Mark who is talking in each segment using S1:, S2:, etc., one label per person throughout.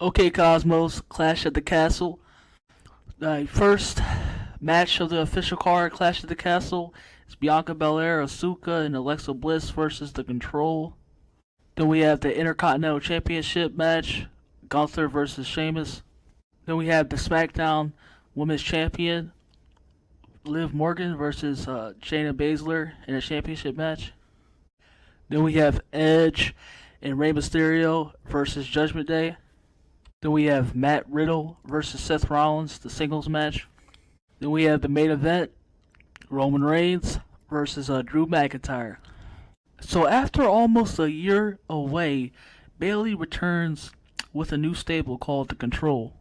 S1: Okay, Cosmos, Clash at the Castle. The first match of the official card, Clash at the Castle, is Bianca Belair, ASUKA, and Alexa Bliss versus The Control. Then we have the Intercontinental Championship match, Gunther versus Sheamus. Then we have the SmackDown Women's Champion, Liv Morgan versus Shayna Baszler in a championship match. Then we have Edge and Rey Mysterio versus Judgment Day. Then we have Matt Riddle versus Seth Rollins, the singles match. Then we have the main event, Roman Reigns versus Drew McIntyre. So after almost a year away, Bayley returns with a new stable called The Control.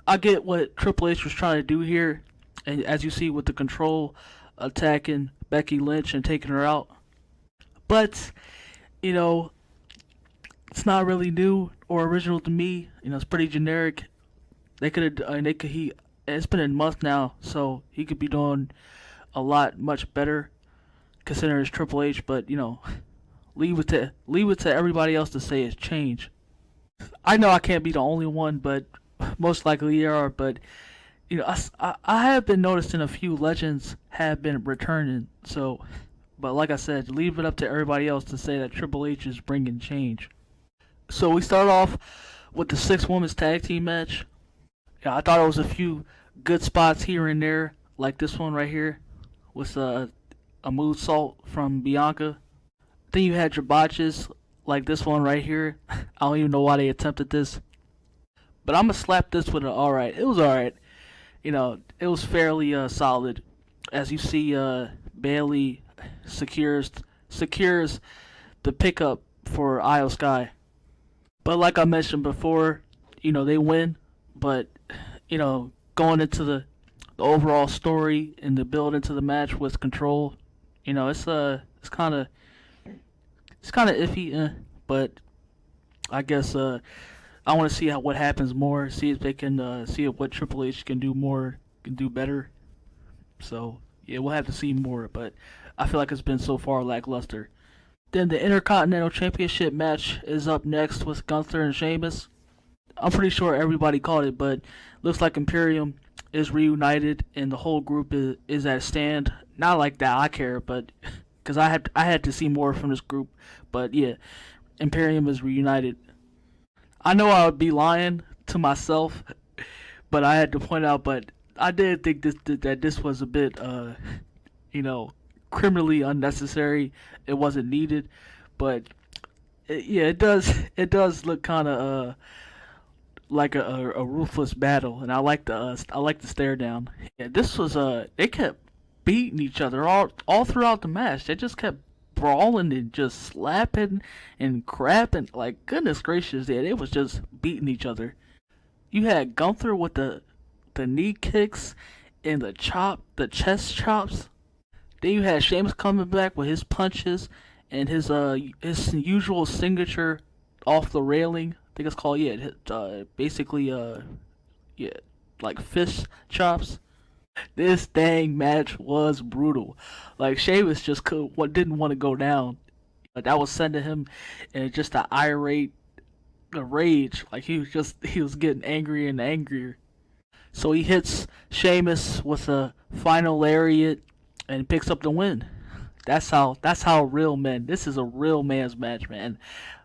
S1: I get what Triple H was trying to do here, and as you see with The Control attacking Becky Lynch and taking her out. But, it's not really new or original to me. It's pretty generic. It's been a month now, so he could be doing much better considering it's Triple H. But leave it to everybody else to say it's change. I know I can't be the only one, but most likely you are. But I have been noticing a few legends have been returning. So, but like I said, leave it up to everybody else to say that Triple H is bringing change. So we start off with the 6 women's tag team match. Yeah, I thought it was a few good spots here and there, like this one right here with a moonsault from Bianca. Then you had your botches, like this one right here. I don't even know why they attempted this, but I'm gonna slap this with an alright. It was alright. It was fairly solid. As you see, Bayley secures the pickup for Io Sky. But like I mentioned before, they win. But, going into the overall story and the build into the match with Control, it's kind of iffy. But I guess I want to see what happens more. See if they can see what Triple H can do more, can do better. So yeah, we'll have to see more. But I feel like it's been so far lackluster. Then the Intercontinental Championship match is up next with Gunther and Sheamus. I'm pretty sure everybody caught it, but looks like Imperium is reunited and the whole group is at a stand. Not like that I care, but because I had to see more from this group. But yeah, Imperium is reunited. I know I would be lying to myself, but I had to point out. But I did think that this was a bit, criminally unnecessary. It wasn't needed, but it does look kind of like a ruthless battle, and I like the stare down. Yeah, this was they kept beating each other all throughout the match. They just kept brawling and just slapping and crapping. Like, goodness gracious, yeah, they was just beating each other. You had Gunther with the knee kicks and the chest chops. Then you had Sheamus coming back with his punches and his usual signature off the railing. I think it's called basically like fist chops. This dang match was brutal. Like, Sheamus just didn't want to go down. That was sending him in just a rage. Like, he was getting angrier and angrier. So he hits Sheamus with a final lariat and picks up the win. That's how real men. This is a real man's match, man.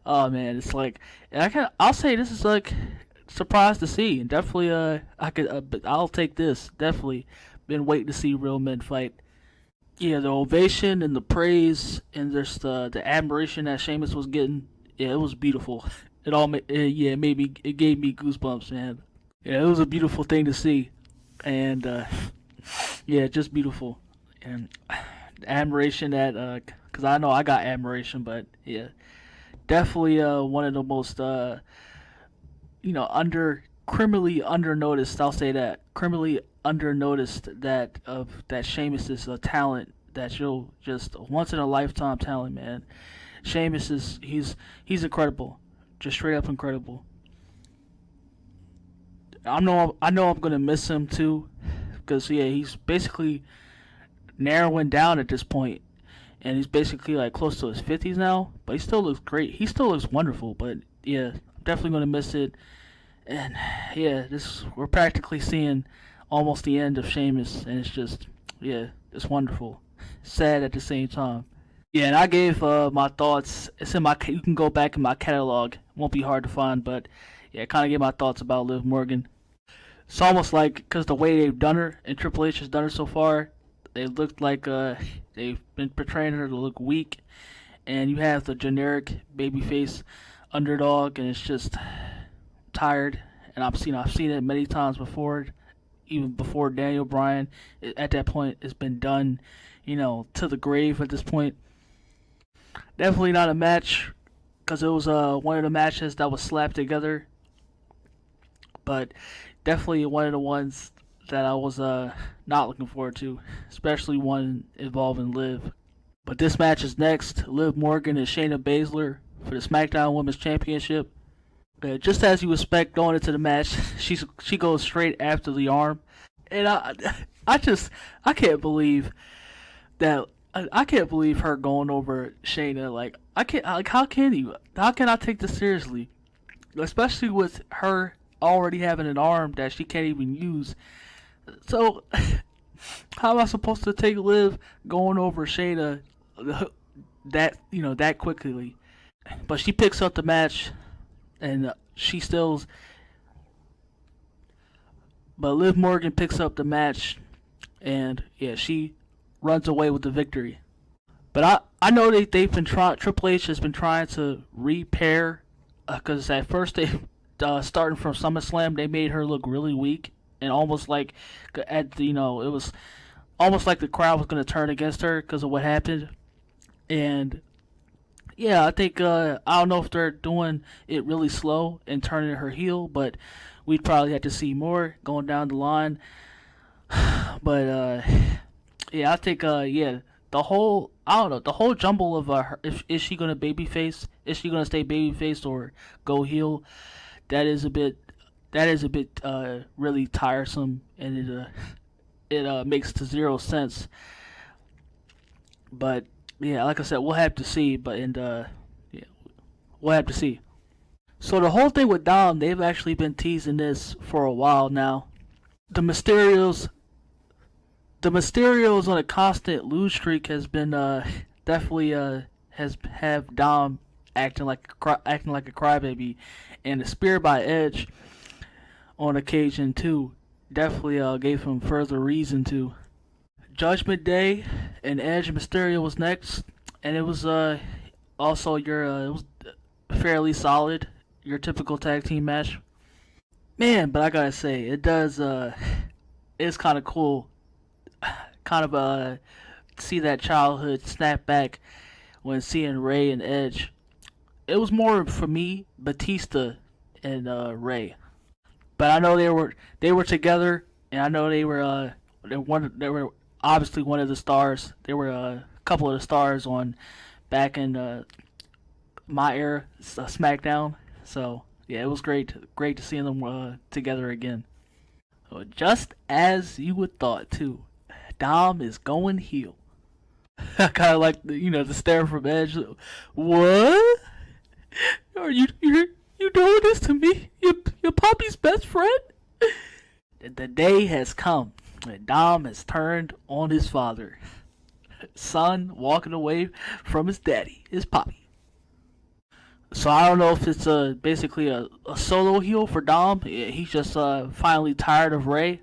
S1: Oh man, it's like I'll say this is like surprised to see, and definitely I'll take this. Definitely been waiting to see real men fight. Yeah, the ovation and the praise and just the admiration that Sheamus was getting. Yeah, it was beautiful. It gave me goosebumps, man. Yeah, it was a beautiful thing to see, and yeah, just beautiful. And admiration that because I know I got admiration, but yeah, definitely one of the most criminally undernoticed. I'll say that criminally undernoticed that Sheamus is a talent that you'll just once in a lifetime talent, man. Sheamus he's incredible, just straight up incredible. I know I'm gonna miss him too, because yeah, he's basically narrowing down at this point, and he's basically like close to his 50s now, but he still looks great. He still looks wonderful, but yeah, I'm definitely gonna miss it. And yeah, we're practically seeing almost the end of Sheamus, and it's just, yeah, it's wonderful, sad at the same time. Yeah, and I gave my thoughts. It's in my. You can go back in my catalog. It won't be hard to find, but yeah, I kind of gave my thoughts about Liv Morgan. It's almost like because the way they've done her and Triple H has done her so far, they looked like they've been portraying her to look weak, and you have the generic babyface underdog, and it's just tired. And I've seen it many times before, even before Daniel Bryan. At that point, it's been done, to the grave. At this point, definitely not a match because it was one of the matches that was slapped together, but definitely one of the ones that I was not looking forward to, especially one involving Liv. But this match is next. Liv Morgan and Shayna Baszler for the SmackDown Women's Championship. Just as you expect going into the match, she goes straight after the arm, and I can't believe that. I can't believe her going over Shayna. Like, how can I take this seriously? Especially with her already having an arm that she can't even use. So how am I supposed to take Liv going over Shayna that quickly? But she picks up the match, and but Liv Morgan picks up the match, and yeah, she runs away with the victory. But I know they've been trying. Triple H has been trying to repair, because at first they starting from SummerSlam, they made her look really weak, and almost like it was almost like the crowd was going to turn against her because of what happened. And yeah, I think I don't know if they're doing it really slow and turning her heel, but we'd probably have to see more going down the line. But yeah, I think the whole jumble of her, is she gonna babyface? Is she gonna stay babyface or go heel? That is a bit really tiresome, and it makes zero sense. But yeah, like I said, we'll have to see. Yeah, we'll have to see. So the whole thing with Dom, they've actually been teasing this for a while now. The Mysterios on a constant lose streak has been definitely have Dom acting like a crybaby, and the spear by Edge on occasion too definitely gave him further reason to. Judgment Day and Edge and Mysterio was next, and it was also it was fairly solid, your typical tag team match. Man, but I gotta say, it's kind of cool, see that childhood snap back when seeing Ray and Edge. It was more for me Batista and Ray, but I know they were together, and I know they were obviously one of the stars. They were a couple of the stars on back in my era, SmackDown. So yeah, it was great to see them together again. Just as you would thought too, Dom is going heel. I kind of like the stare from Edge. What? Are you doing this to me? Your puppy's best friend? The day has come. Dom has turned on his father. Son walking away from his daddy, his poppy. So I don't know if it's basically a solo heel for Dom. He's just finally tired of Ray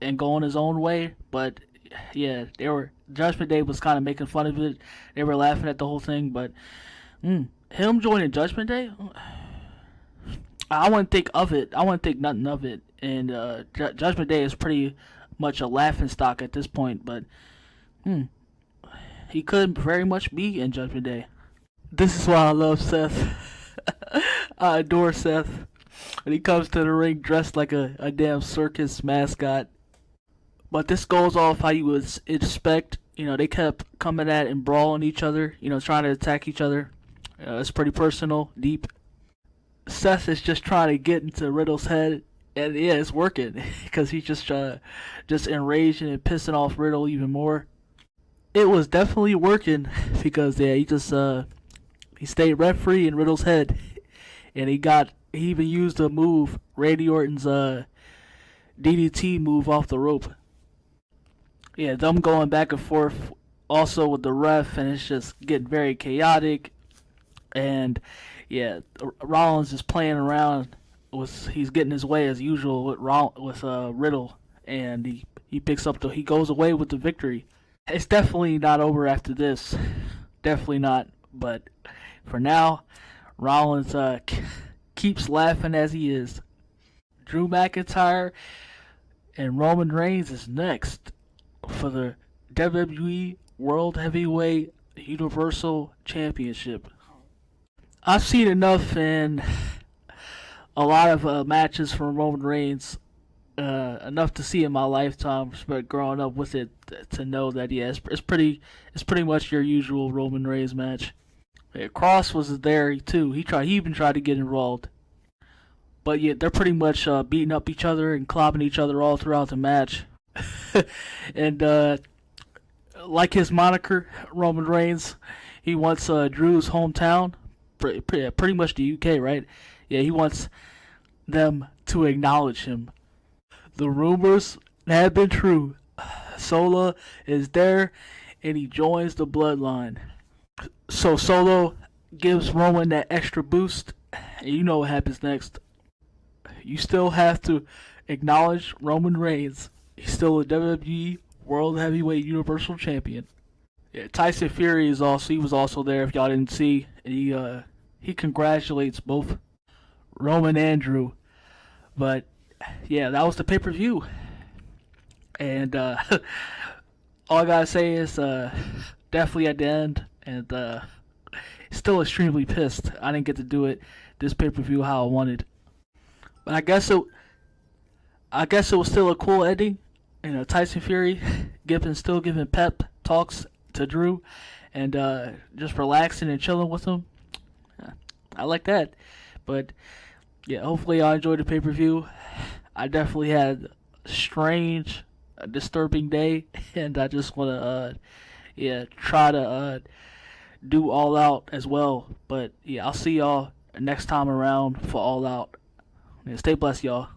S1: and going his own way. But yeah, Judgment Day was kind of making fun of it. They were laughing at the whole thing. But him joining Judgment Day, I wouldn't think of it. I wouldn't think nothing of it. And Judgment Day is pretty much a laughing stock at this point. But he could very much be in Judgment Day. This is why I love Seth. I adore Seth. When he comes to the ring dressed like a damn circus mascot. But this goes off how you would expect. They kept coming at and brawling each other. Trying to attack each other. It's pretty personal, deep. Seth is just trying to get into Riddle's head. And yeah, it's working. Because he's just enraging and pissing off Riddle even more. It was definitely working. Because yeah, he stayed rent free in Riddle's head, and he got he even used a move, Randy Orton's DDT move off the rope. Yeah, them going back and forth also with the ref, and it's just getting very chaotic. And yeah, Rollins is playing around he's getting his way as usual with Riddle, and he goes away with the victory. It's definitely not over after this, definitely not. But for now, Rollins keeps laughing as he is. Drew McIntyre and Roman Reigns is next for the WWE World Heavyweight Universal Championship. I've seen enough in a lot of matches from Roman Reigns, enough to see in my lifetime, but growing up with it, to know that it's pretty much your usual Roman Reigns match. Yeah, Cross was there too. He even tried to get involved, but yeah, they're pretty much beating up each other and clobbing each other all throughout the match. And like his moniker, Roman Reigns, he wants Drew's hometown, pretty much the UK, right? Yeah, he wants them to acknowledge him. The rumors have been true. Solo is there, and he joins the Bloodline. So Solo gives Roman that extra boost, and you know what happens next. You still have to acknowledge Roman Reigns. He's still a WWE World Heavyweight Universal Champion. Yeah, Tyson Fury he was also there. If y'all didn't see, and he congratulates both Roman and Drew. But yeah, that was the pay-per-view, and all I gotta say is definitely at the end, and still extremely pissed I didn't get to do this pay-per-view how I wanted. But I guess it was still a cool ending. You know, Tyson Fury still giving pep talks to Drew, and just relaxing and chilling with him. I like that. But yeah, hopefully y'all enjoyed the pay-per-view. I definitely had a disturbing day, and I just want to try to do All Out as well. But yeah, I'll see y'all next time around for All Out. Yeah, stay blessed, y'all.